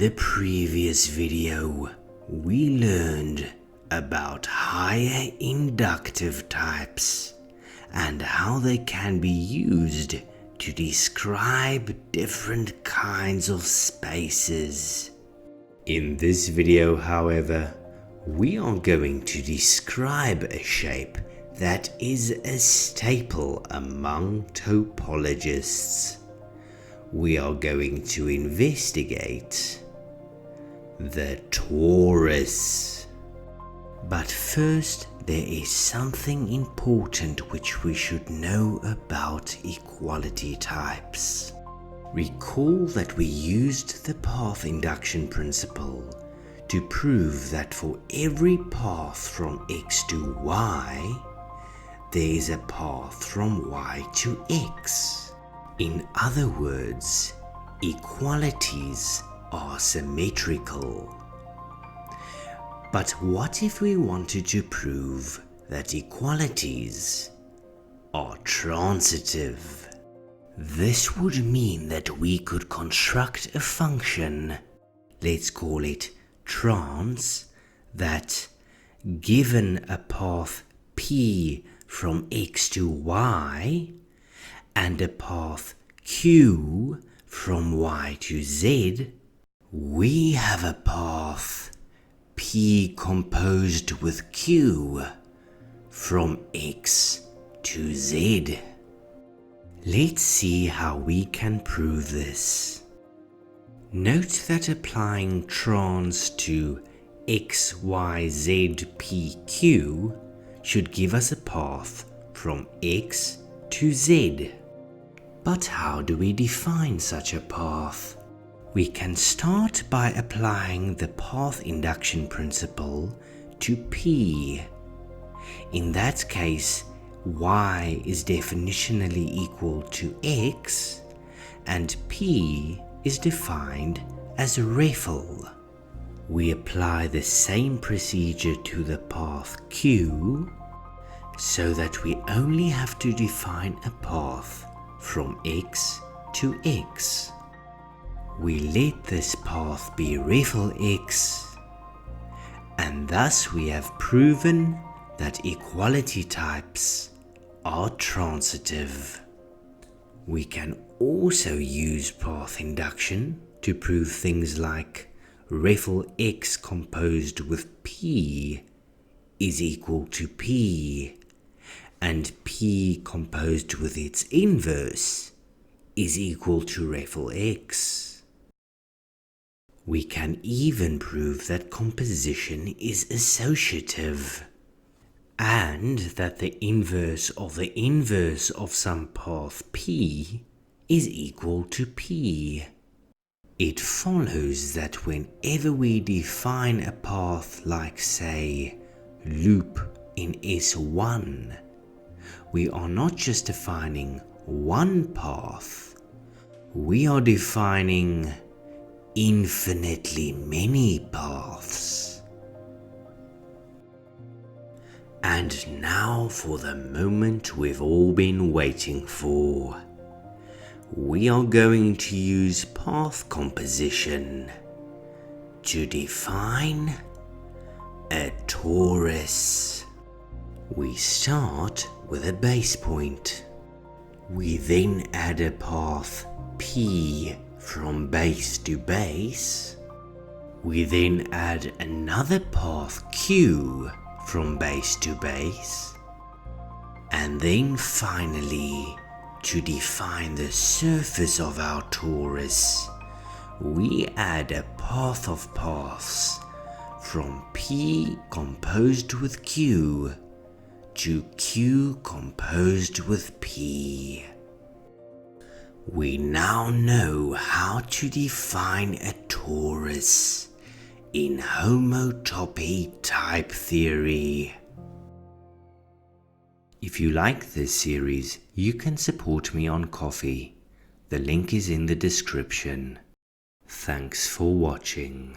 In the previous video, we learned about higher inductive types and how they can be used to describe different kinds of spaces. In this video, however, we are going to describe a shape that is a staple among topologists. We are going to investigate the torus. But first, there is something important which we should know about equality types. Recall that we used the path induction principle to prove that for every path from x to y, there is a path from y to x. In other words, equalities are symmetrical. But what if we wanted to prove that equalities are transitive? This would mean that we could construct a function, let's call it trans, that given a path p from x to y and a path q from y to z, we have a path p composed with q from x to z. Let's see how we can prove this. Note that applying trans to x, y, z, p, q should give us a path from x to z. But how do we define such a path? We can start by applying the path induction principle to p. In that case, y is definitionally equal to x, and p is defined as reffel. We apply the same procedure to the path q, so that we only have to define a path from x to x. We let this path be reffel x, and thus we have proven that equality types are transitive. We can also use path induction to prove things like reffel x composed with p is equal to p, and p composed with its inverse is equal to reffel x. We can even prove that composition is associative, and that the inverse of some path p is equal to p. It follows that whenever we define a path like, say, loop in S1, we are not just defining one path, we are defining infinitely many paths. And now for the moment we've all been waiting for. We are going to use path composition to define a torus. We start with a base point. We then add a path p from base to base. We then add another path q from base to base. And then finally, to define the surface of our torus, we add a path of paths from p composed with q to q composed with p. We now know how to define a torus in Homotopy Type Theory. If you like this series, you can support me on Ko-fi. The link is in the description. Thanks for watching.